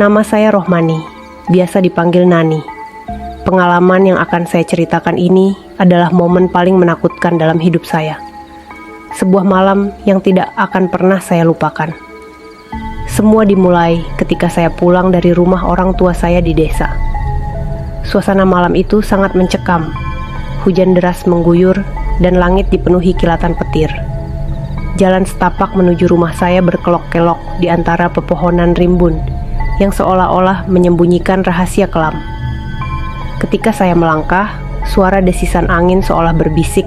Nama saya Rohmani, biasa dipanggil Nani. Pengalaman yang akan saya ceritakan ini adalah momen paling menakutkan dalam hidup saya. Sebuah malam yang tidak akan pernah saya lupakan. Semua dimulai ketika saya pulang dari rumah orang tua saya di desa. Suasana malam itu sangat mencekam. Hujan deras mengguyur dan langit dipenuhi kilatan petir. Jalan setapak menuju rumah saya berkelok-kelok di antara pepohonan rimbun yang seolah-olah menyembunyikan rahasia kelam. Ketika saya melangkah, suara desisan angin seolah berbisik,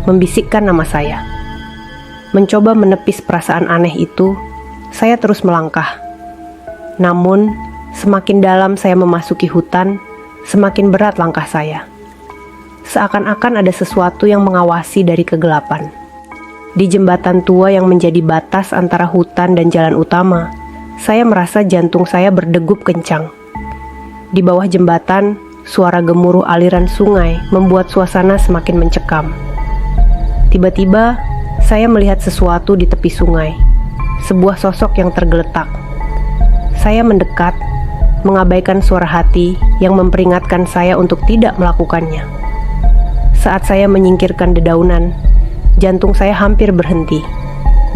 membisikkan nama saya. Mencoba menepis perasaan aneh itu, saya terus melangkah. Namun, semakin dalam saya memasuki hutan, semakin berat langkah saya. Seakan-akan ada sesuatu yang mengawasi dari kegelapan. Di jembatan tua yang menjadi batas antara hutan dan jalan utama, saya merasa jantung saya berdegup kencang. Di bawah jembatan, suara gemuruh aliran sungai membuat suasana semakin mencekam. Tiba-tiba, saya melihat sesuatu di tepi sungai, sebuah sosok yang tergeletak. Saya mendekat, mengabaikan suara hati yang memperingatkan saya untuk tidak melakukannya. Saat saya menyingkirkan dedaunan, jantung saya hampir berhenti.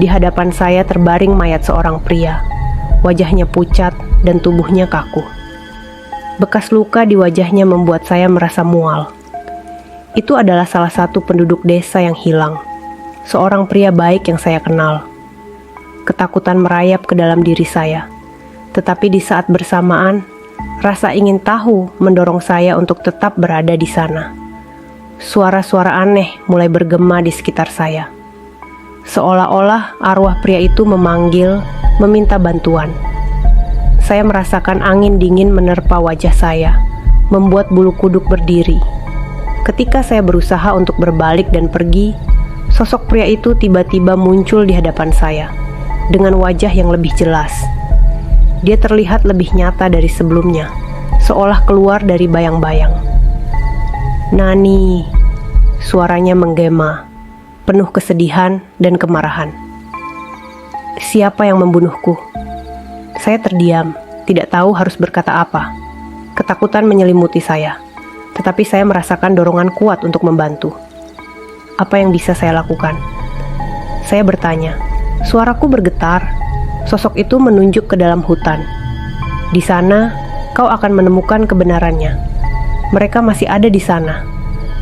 Di hadapan saya terbaring mayat seorang pria. Wajahnya pucat dan tubuhnya kaku. Bekas luka di wajahnya membuat saya merasa mual. Itu adalah salah satu penduduk desa yang hilang. Seorang pria baik yang saya kenal. Ketakutan merayap ke dalam diri saya. Tetapi di saat bersamaan, rasa ingin tahu mendorong saya untuk tetap berada di sana. Suara-suara aneh mulai bergema di sekitar saya. Seolah-olah arwah pria itu memanggil, meminta bantuan. Saya merasakan angin dingin menerpa wajah saya, membuat bulu kuduk berdiri. Ketika saya berusaha untuk berbalik dan pergi, sosok pria itu tiba-tiba muncul di hadapan saya, dengan wajah yang lebih jelas. Dia terlihat lebih nyata dari sebelumnya, seolah keluar dari bayang-bayang. "Nani," suaranya menggema, penuh kesedihan dan kemarahan. "Siapa yang membunuhku?" Saya terdiam, tidak tahu harus berkata apa. Ketakutan menyelimuti saya, tetapi saya merasakan dorongan kuat untuk membantu. Apa yang bisa saya lakukan? Saya bertanya. Suaraku bergetar. Sosok itu menunjuk ke dalam hutan. "Di sana, kau akan menemukan kebenarannya. Mereka masih ada di sana.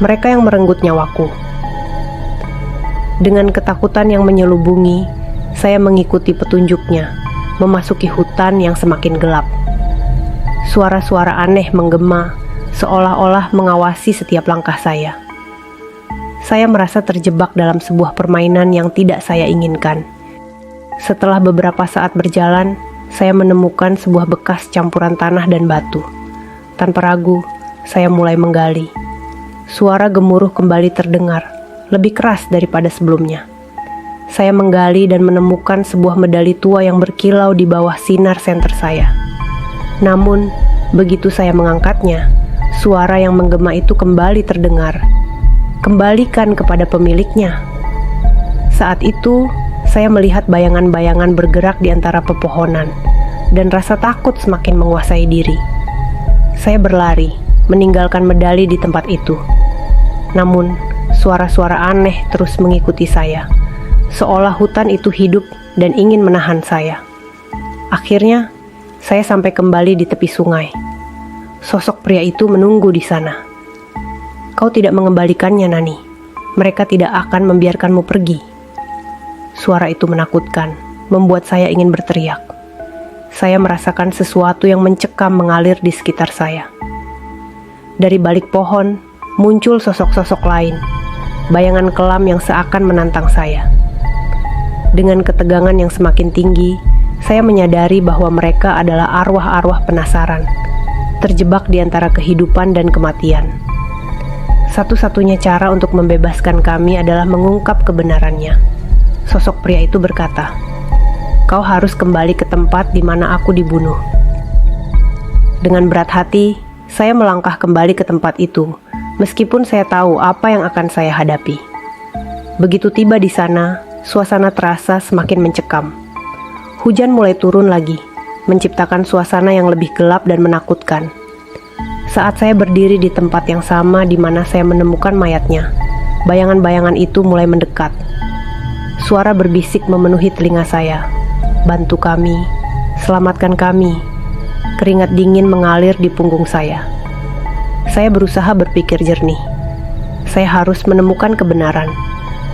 Mereka yang merenggut nyawaku." Dengan ketakutan yang menyelubungi, saya mengikuti petunjuknya, memasuki hutan yang semakin gelap. Suara-suara aneh menggema, seolah-olah mengawasi setiap langkah saya. Saya merasa terjebak dalam sebuah permainan yang tidak saya inginkan. Setelah beberapa saat berjalan, saya menemukan sebuah bekas campuran tanah dan batu. Tanpa ragu, saya mulai menggali. Suara gemuruh kembali terdengar, lebih keras daripada sebelumnya. Saya menggali dan menemukan sebuah medali tua yang berkilau di bawah sinar senter saya. Namun, begitu saya mengangkatnya, suara yang menggema itu kembali terdengar. "Kembalikan kepada pemiliknya." Saat itu, saya melihat bayangan-bayangan bergerak di antara pepohonan, dan rasa takut semakin menguasai diri. Saya berlari, meninggalkan medali di tempat itu. Namun, suara-suara aneh terus mengikuti saya, seolah hutan itu hidup dan ingin menahan saya. Akhirnya, saya sampai kembali di tepi sungai. Sosok pria itu menunggu di sana. "Kau tidak mengembalikannya, Nani. Mereka tidak akan membiarkanmu pergi." Suara itu menakutkan, membuat saya ingin berteriak. Saya merasakan sesuatu yang mencekam mengalir di sekitar saya. Dari balik pohon, muncul sosok-sosok lain, bayangan kelam yang seakan menantang saya. Dengan ketegangan yang semakin tinggi, saya menyadari bahwa mereka adalah arwah-arwah penasaran, terjebak di antara kehidupan dan kematian. Satu-satunya cara untuk membebaskan kami adalah mengungkap kebenarannya. Sosok pria itu berkata, "Kau harus kembali ke tempat di mana aku dibunuh." Dengan berat hati, saya melangkah kembali ke tempat itu, meskipun saya tahu apa yang akan saya hadapi. Begitu tiba di sana, suasana terasa semakin mencekam. Hujan mulai turun lagi, menciptakan suasana yang lebih gelap dan menakutkan. Saat saya berdiri di tempat yang sama di mana saya menemukan mayatnya, bayangan-bayangan itu mulai mendekat. Suara berbisik memenuhi telinga saya. "Bantu kami, selamatkan kami." Keringat dingin mengalir di punggung saya. Saya berusaha berpikir jernih. Saya harus menemukan kebenaran,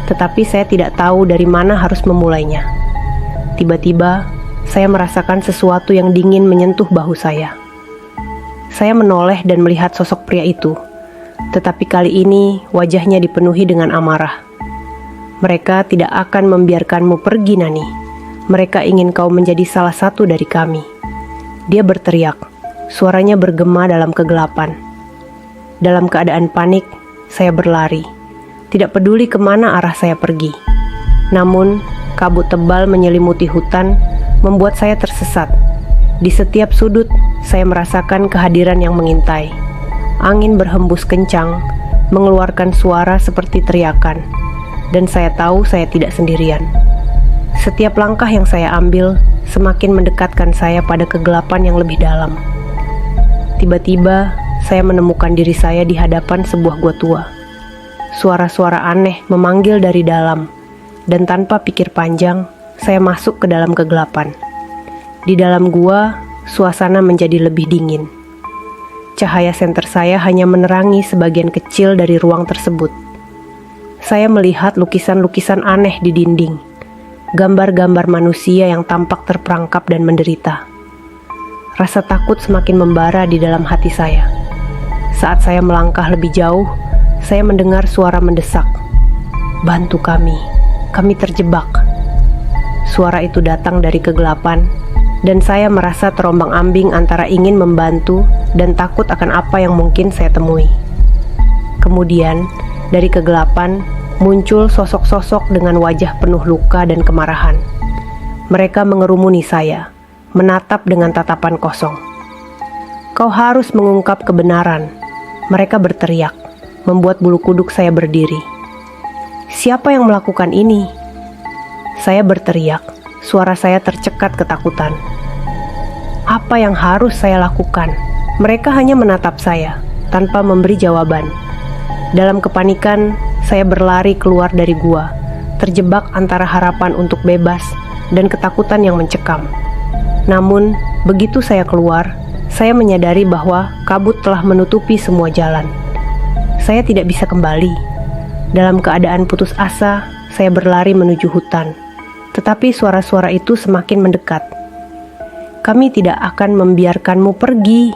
tetapi saya tidak tahu dari mana harus memulainya. Tiba-tiba, saya merasakan sesuatu yang dingin menyentuh bahu saya. Saya menoleh dan melihat sosok pria itu, tetapi kali ini wajahnya dipenuhi dengan amarah. "Mereka tidak akan membiarkanmu pergi, Nani. Mereka ingin kau menjadi salah satu dari kami." Dia berteriak, suaranya bergema dalam kegelapan. Dalam keadaan panik, saya berlari, tidak peduli kemana arah saya pergi. Namun, kabut tebal menyelimuti hutan membuat saya tersesat. Di setiap sudut, saya merasakan kehadiran yang mengintai. Angin berhembus kencang, mengeluarkan suara seperti teriakan, dan saya tahu saya tidak sendirian. Setiap langkah yang saya ambil semakin mendekatkan saya pada kegelapan yang lebih dalam. Tiba-tiba, saya menemukan diri saya di hadapan sebuah gua tua. Suara-suara aneh memanggil dari dalam, dan tanpa pikir panjang, saya masuk ke dalam kegelapan. Di dalam gua, suasana menjadi lebih dingin. Cahaya senter saya hanya menerangi sebagian kecil dari ruang tersebut. Saya melihat lukisan-lukisan aneh di dinding, gambar-gambar manusia yang tampak terperangkap dan menderita. Rasa takut semakin membara di dalam hati saya. Saat saya melangkah lebih jauh, saya mendengar suara mendesak, "Bantu kami, kami terjebak." Suara itu datang dari kegelapan, dan saya merasa terombang-ambing antara ingin membantu dan takut akan apa yang mungkin saya temui. Kemudian, dari kegelapan, muncul sosok-sosok dengan wajah penuh luka dan kemarahan. Mereka mengerumuni saya, menatap dengan tatapan kosong. "Kau harus mengungkap kebenaran," mereka berteriak, membuat bulu kuduk saya berdiri. "Siapa yang melakukan ini?" Saya berteriak, suara saya tercekat ketakutan. Apa yang harus saya lakukan? Mereka hanya menatap saya, tanpa memberi jawaban. Dalam kepanikan, saya berlari keluar dari gua, terjebak antara harapan untuk bebas dan ketakutan yang mencekam. Namun, begitu saya keluar, saya menyadari bahwa kabut telah menutupi semua jalan. Saya tidak bisa kembali. Dalam keadaan putus asa, saya berlari menuju hutan. Tetapi suara-suara itu semakin mendekat. "Kami tidak akan membiarkanmu pergi,"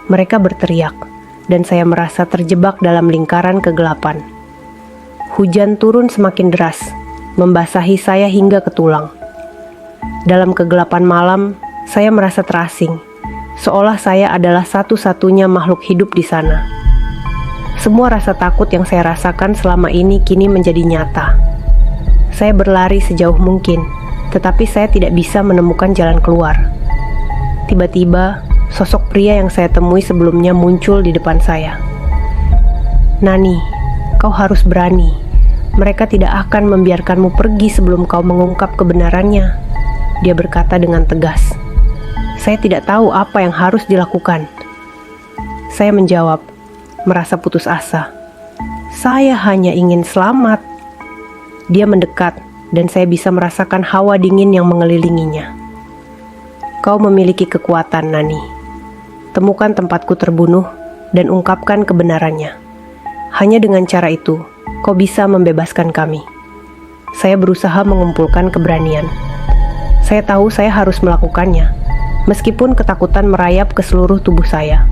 mereka berteriak, dan saya merasa terjebak dalam lingkaran kegelapan. Hujan turun semakin deras, membasahi saya hingga ke tulang. Dalam kegelapan malam, saya merasa terasing, seolah saya adalah satu-satunya makhluk hidup di sana. Semua rasa takut yang saya rasakan selama ini kini menjadi nyata. Saya berlari sejauh mungkin, tetapi saya tidak bisa menemukan jalan keluar. Tiba-tiba, sosok pria yang saya temui sebelumnya muncul di depan saya. "Nani, kau harus berani. Mereka tidak akan membiarkanmu pergi sebelum kau mengungkap kebenarannya," dia berkata dengan tegas. Saya tidak tahu apa yang harus dilakukan. Saya menjawab, merasa putus asa. "Saya hanya ingin selamat." Dia mendekat, dan saya bisa merasakan hawa dingin yang mengelilinginya. "Kau memiliki kekuatan, Nani. Temukan tempatku terbunuh, dan ungkapkan kebenarannya. Hanya dengan cara itu, kau bisa membebaskan kami." Saya berusaha mengumpulkan keberanian. Saya tahu saya harus melakukannya, meskipun ketakutan merayap ke seluruh tubuh saya.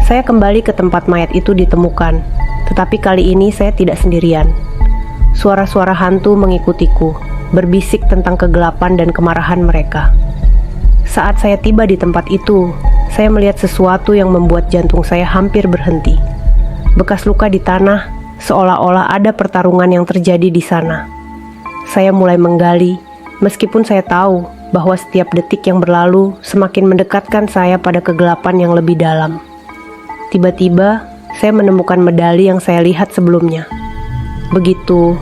Saya kembali ke tempat mayat itu ditemukan, tetapi kali ini saya tidak sendirian. Suara-suara hantu mengikutiku, berbisik tentang kegelapan dan kemarahan mereka. Saat saya tiba di tempat itu, saya melihat sesuatu yang membuat jantung saya hampir berhenti. Bekas luka di tanah, seolah-olah ada pertarungan yang terjadi di sana. Saya mulai menggali, meskipun saya tahu bahwa setiap detik yang berlalu semakin mendekatkan saya pada kegelapan yang lebih dalam. Tiba-tiba, saya menemukan medali yang saya lihat sebelumnya. Begitu,